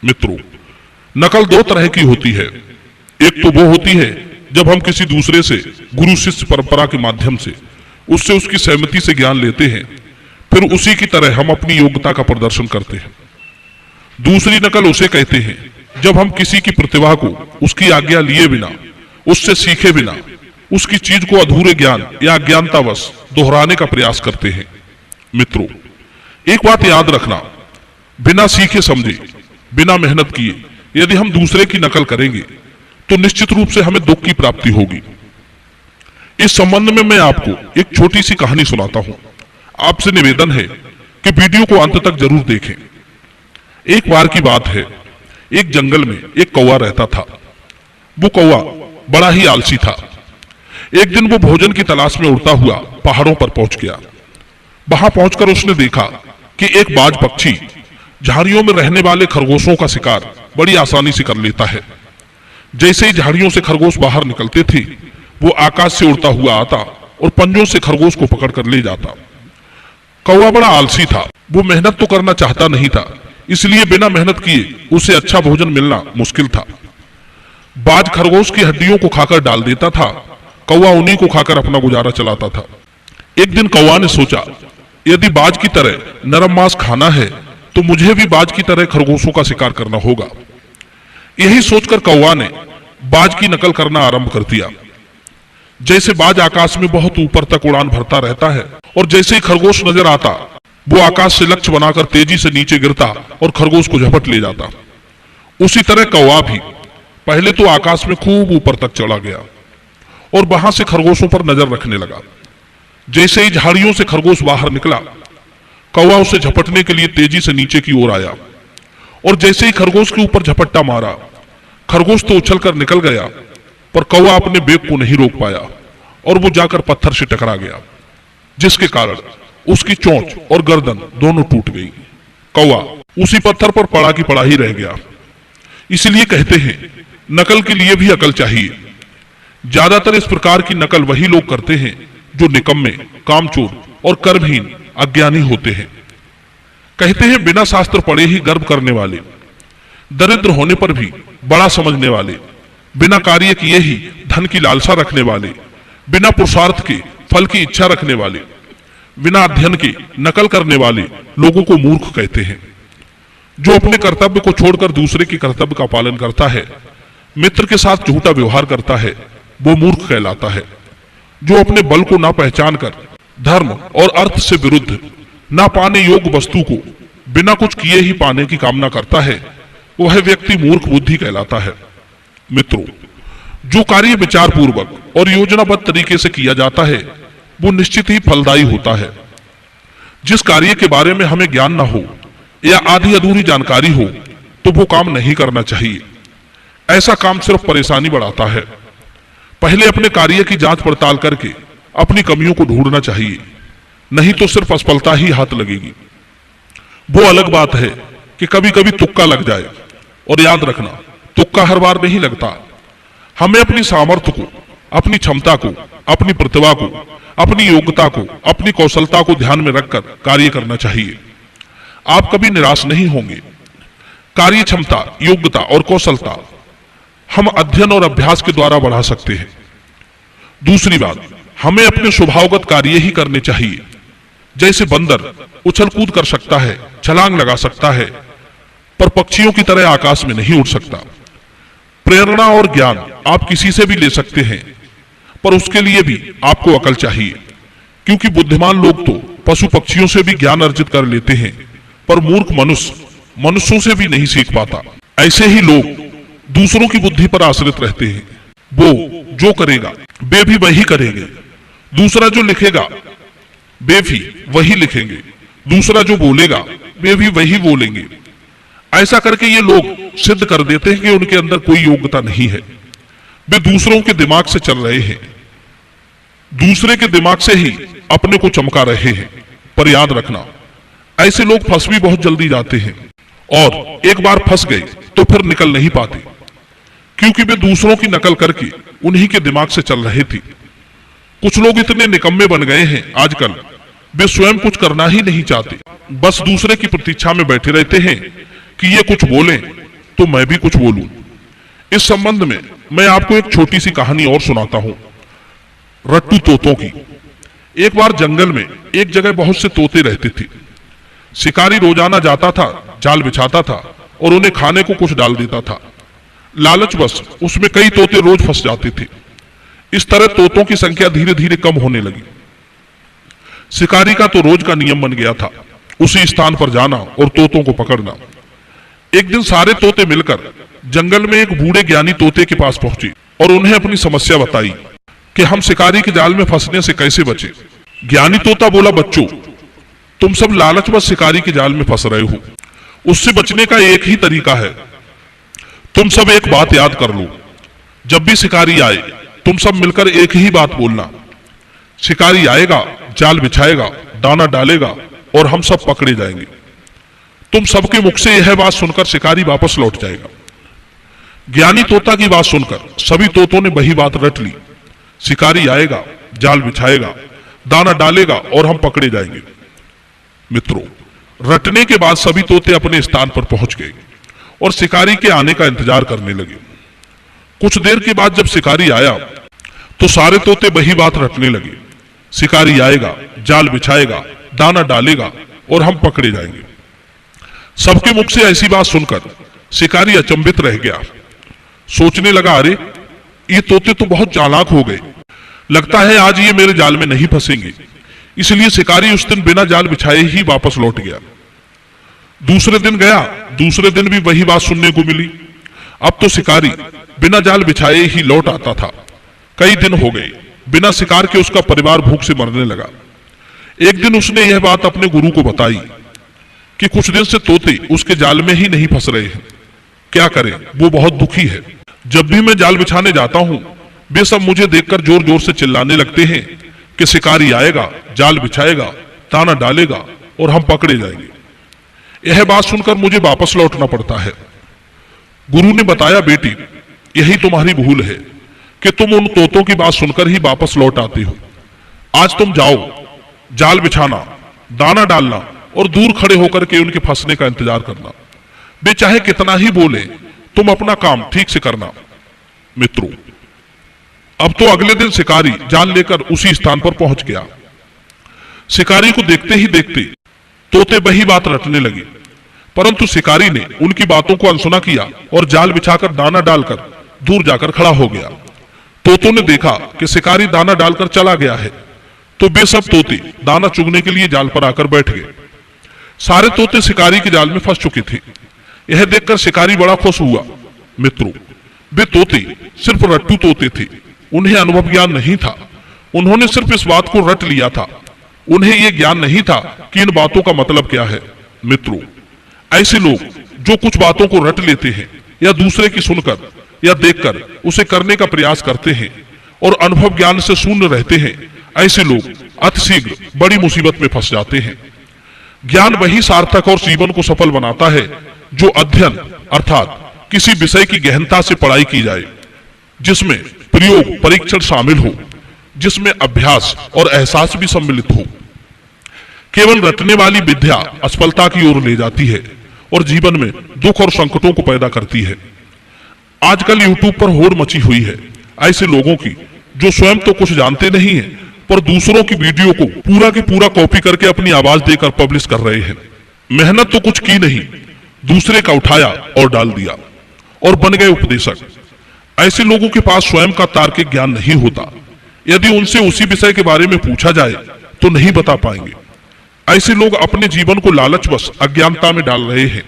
मित्रों, नकल दो तरह की होती है। एक तो वो होती है जब हम किसी दूसरे से गुरु शिष्य परंपरा के माध्यम से उससे उसकी सहमति से ज्ञान लेते हैं, फिर उसी की तरह हम अपनी योग्यता का प्रदर्शन करते हैं। दूसरी नकल उसे कहते हैं जब हम किसी की प्रतिभा को उसकी आज्ञा लिए बिना, उससे सीखे बिना उसकी चीज को अधूरे ज्ञान या अज्ञानतावश दोहराने का प्रयास करते हैं। मित्रों, एक बात याद रखना, बिना सीखे समझे, बिना मेहनत किए यदि हम दूसरे की नकल करेंगे तो निश्चित रूप से हमें दुख की प्राप्ति होगी। इस संबंध में मैं आपको एक छोटी सी कहानी सुनाता हूं। आपसे निवेदन है कि वीडियो को अंत तक जरूर देखें। एक बार की बात है, एक जंगल में एक कौवा रहता था। वो कौवा बड़ा ही आलसी था। एक दिन वो भोजन की तलाश में उड़ता हुआ पहाड़ों पर पहुंच गया। वहां पहुंचकर उसने देखा कि एक बाज पक्षी झाड़ियों में रहने वाले खरगोशों का शिकार बड़ी आसानी से कर लेता है। जैसे ही झाड़ियों से खरगोश बाहर निकलते थे, वो आकाश से उड़ता हुआ आता और पंजों से खरगोश को पकड़कर ले जाता। कौवा बड़ा आलसी था। वो मेहनत तो करना चाहता नहीं था, इसलिए बिना मेहनत किए उसे अच्छा भोजन मिलना मुश्किल था। बाज खरगोश की हड्डियों को खाकर डाल देता था, कौवा उन्हीं को खाकर अपना गुजारा चलाता था। एक दिन कौवा ने सोचा, यदि बाज की तरह नरम मांस खाना है तो मुझे भी बाज की तरह खरगोशों का शिकार करना होगा। यही सोचकर कौवा ने बाज की नकल करना आरंभ कर दिया। जैसे बाज आकाश में बहुत ऊपर तक उड़ान भरता रहता है और जैसे ही खरगोश नजर आता, वो आकाश से लक्ष्य बनाकर तेजी से नीचे गिरता और खरगोश को झपट ले जाता। उसी तरह कौवा भी पहले तो आकाश में खूब ऊपर तक चला गया और वहां से खरगोशों पर नजर रखने लगा। जैसे ही झाड़ियों से खरगोश बाहर निकला, कौवा उसे झपटने के लिए तेजी से नीचे की ओर आया और जैसे ही खरगोश के ऊपर झपट्टा मारा, खरगोश तो उछलकर निकल गया, पर कौवा अपने वेग को नहीं रोक पाया और वो जाकर पत्थर से टकरा गया, जिसके कारण उसकी चोंच और गर्दन दोनों टूट गई। कौवा उसी पत्थर पर पड़ा की पड़ा ही रह गया। इसलिए कहते हैं, नकल के लिए भी अकल चाहिए। ज्यादातर इस प्रकार की नकल वही लोग करते हैं जो निकम्मे, कामचोर और कर्महीन अज्ञानी होते हैं। कहते हैं, बिना शास्त्र पढ़े ही गर्व करने वाले, दरिद्र होने पर भी बड़ा समझने वाले, बिना कार्य किए ही धन की लालसा रखने वाले, बिना पुरुषार्थ के फल की इच्छा रखने वाले, बिना अध्ययन के नकल करने वाले लोगों को मूर्ख कहते हैं। जो अपने कर्तव्य को छोड़कर दूसरे के कर्तव्य का पालन करता है, मित्र के साथ झूठा व्यवहार करता है, वो मूर्ख कहलाता है। जो अपने बल को ना पहचान कर धर्म और अर्थ से विरुद्ध ना पाने योग्य वस्तु को बिना कुछ किए ही पाने की कामना करता है, वह व्यक्ति मूर्ख बुद्धि कहलाता है। मित्रों, जो कार्य विचार पूर्वक और योजनाबद्ध तरीके से किया जाता है, वो निश्चित ही फलदायी होता है। जिस कार्य के बारे में हमें ज्ञान ना हो या आधी अधूरी जानकारी हो, तो वो काम नहीं करना चाहिए। ऐसा काम सिर्फ परेशानी बढ़ाता है। पहले अपने कार्य की जांच पड़ताल करके अपनी कमियों को ढूंढना चाहिए, नहीं तो सिर्फ असफलता ही हाथ लगेगी। वो अलग बात है कि कभी कभी तुक्का लग जाए, और याद रखना, तुक्का हर बार नहीं लगता। हमें अपनी सामर्थ्य को, अपनी क्षमता को, अपनी प्रतिभा को, अपनी योग्यता को, अपनी कौशलता को ध्यान में रखकर कार्य करना चाहिए। आप कभी निराश नहीं होंगे। कार्य क्षमता, योग्यता और कौशलता हम अध्ययन और अभ्यास के द्वारा बढ़ा सकते हैं। दूसरी बात, हमें अपने स्वभावगत कार्य ही करने चाहिए। जैसे बंदर उछल कूद कर सकता है, छलांग लगा सकता है, पर पक्षियों की तरह आकाश में नहीं उड़ सकता। प्रेरणा और ज्ञान आप किसी से भी ले सकते हैं, पर उसके लिए भी आपको अकल चाहिए, क्योंकि बुद्धिमान लोग तो पशु पक्षियों से भी ज्ञान अर्जित कर लेते हैं, पर मूर्ख मनुष्य मनुष्यों से भी नहीं सीख पाता। ऐसे ही लोग दूसरों की बुद्धि पर आश्रित रहते हैं। वो जो करेगा वे भी वही करेंगे, दूसरा जो लिखेगा वे भी वही लिखेंगे, दूसरा जो बोलेगा वे भी वही बोलेंगे। ऐसा करके ये लोग सिद्ध कर देते हैं कि उनके अंदर कोई योग्यता नहीं है। वे दूसरों के दिमाग से चल रहे हैं, दूसरे के दिमाग से ही अपने को चमका रहे हैं। पर याद रखना, ऐसे लोग फंस भी बहुत जल्दी जाते हैं, और एक बार फंस गए तो फिर निकल नहीं पाते, क्योंकि वे दूसरों की नकल करके उन्हीं के दिमाग से चल रहे थे। कुछ लोग इतने निकम्मे बन गए हैं आजकल, वे स्वयं कुछ करना ही नहीं चाहते, बस दूसरे की प्रतीक्षा में बैठे रहते हैं कि ये कुछ बोलें तो मैं भी कुछ बोलूं। इस संबंध में मैं आपको एक छोटी सी कहानी और सुनाता हूं, रट्टू तोतों की। एक बार जंगल में एक जगह बहुत से तोते रहते थे। शिकारी रोजाना जाता था, जाल बिछाता था और उन्हें खाने को कुछ डाल देता था। लालचवश उसमें कई तोते रोज फंस जाते थे। इस तरह तोतों की संख्या धीरे धीरे कम होने लगी। शिकारी का तो रोज का नियम बन गया था उसी स्थान पर जाना और तोतों को पकड़ना। एक दिन सारे तोते मिलकर जंगल में एक बूढ़े ज्ञानी तोते के पास पहुंचे और उन्हें अपनी समस्या बताई कि हम शिकारी के जाल में फंसने से कैसे बचे। ज्ञानी तोता बोला, बच्चों, तुम सब लालचवश शिकारी के जाल में फंस रहे हो। उससे बचने का एक ही तरीका है, तुम सब एक बात याद कर लो। जब भी शिकारी आए तुम सब मिलकर एक ही बात बोलना। शिकारी आएगा, जाल बिछाएगा, दाना डालेगा और हम सब पकड़े जाएंगे। तुम सबके मुख से यह बात सुनकर शिकारी वापस लौट जाएगा। ज्ञानी तोता की बात सुनकर सभी तोतों ने वही बात रट ली। शिकारी आएगा, जाल बिछाएगा, दाना डालेगा और हम पकड़े जाएंगे। मित्रों, रटने के बाद सभी तोते अपने स्थान पर पहुंच गए और शिकारी के आने का इंतजार करने लगे। कुछ देर के बाद जब शिकारी आया तो सारे तोते वही बात रटने लगे। शिकारी आएगा, जाल बिछाएगा, दाना डालेगा और हम पकड़े जाएंगे। सबके मुख से ऐसी बात सुनकर शिकारी अचंभित रह गया। सोचने लगा, अरे ये तोते तो बहुत चालाक हो गए, लगता है आज ये मेरे जाल में नहीं फंसेंगे। इसलिए शिकारी उस दिन बिना जाल बिछाए ही वापस लौट गया। दूसरे दिन गया, दूसरे दिन भी वही बात सुनने को मिली। अब तो शिकारी बिना जाल बिछाए ही लौट आता था। कई दिन हो गए, बिना शिकार के उसका परिवार भूख से मरने लगा। एक दिन उसने यह बात अपने गुरु को बताई कि कुछ दिन से तोते उसके जाल में ही नहीं फंस रहे हैं, क्या करें, वो बहुत दुखी है। जब भी मैं जाल बिछाने जाता हूं वे सब मुझे देखकर जोर जोर से चिल्लाने लगते हैं कि शिकारी आएगा, जाल बिछाएगा, दाना डालेगा और हम पकड़े जाएंगे। यह बात सुनकर मुझे वापस लौटना पड़ता है। गुरु ने बताया, बेटी, यही तुम्हारी भूल है कि तुम उन तोतों की बात सुनकर ही वापस लौट आते हो। आज तुम जाओ, जाल बिछाना, दाना डालना और दूर खड़े होकर के उनके फंसने का इंतजार करना। वे चाहे कितना ही बोले, तुम अपना काम ठीक से करना। मित्रों, अब तो अगले दिन शिकारी जाल लेकर उसी स्थान पर पहुंच गया। शिकारी को देखते ही देखते तोते वही बात रटने लगे, परंतु शिकारी ने उनकी बातों को अनसुना किया और जाल बिछाकर दाना डालकर दूर जाकर खड़ा हो गया। तोतों ने देखा कि शिकारी दाना डालकर चला गया है, तो वे सब तोते दाना चुगने के लिए जाल पर आकर बैठ गए। सारे तोते शिकारी के जाल में फंस चुके थे। यह देखकर शिकारी बड़ा खुश हुआ। मित्रों, वे तोते सिर्फ रट्टू तोते थे, उन्हें अनुभव ज्ञान नहीं था। उन्होंने सिर्फ इस बात को रट लिया था, उन्हें यह ज्ञान नहीं था कि इन बातों का मतलब क्या है। मित्रों, ऐसे लोग जो कुछ बातों को रट लेते हैं या दूसरे की सुनकर या देखकर उसे करने का प्रयास करते हैं और अनुभव ज्ञान से शून्य रहते हैं, ऐसे लोग अतिशीघ्र बड़ी मुसीबत में फंस जाते हैं। ज्ञान वही सार्थक और जीवन को सफल बनाता है जो अध्ययन अर्थात किसी विषय की गहनता से पढ़ाई की जाए, जिसमें प्रयोग परीक्षण शामिल हो, जिसमें अभ्यास और एहसास भी सम्मिलित हो। केवल रटने वाली विद्या असफलता की ओर ले जाती है और जीवन में दुख और संकटों को पैदा करती है। आजकल यूट्यूब पर होड़ मची हुई है ऐसे लोगों की जो स्वयं तो कुछ जानते नहीं है पर दूसरों की वीडियो को पूरा की पूरा कॉपी करके अपनी आवाज देकर पब्लिश कर रहे हैं। मेहनत तो कुछ की नहीं, दूसरे का उठाया और डाल दिया और बन गए उपदेशक। ऐसे लोगों के पास स्वयं का तार्किक ज्ञान नहीं होता। यदि उनसे उसी विषय के बारे में पूछा जाए तो नहीं बता पाएंगे। ऐसे लोग अपने जीवन को लालचवश अज्ञानता में डाल रहे हैं।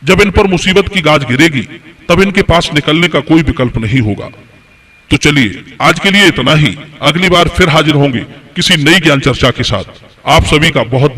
जब इन पर मुसीबत की गाज गिरेगी तब इनके पास निकलने का कोई विकल्प नहीं होगा। तो चलिए आज के लिए इतना ही। अगली बार फिर हाजिर होंगे किसी नई ज्ञान चर्चा के साथ। आप सभी का बहुत बहुत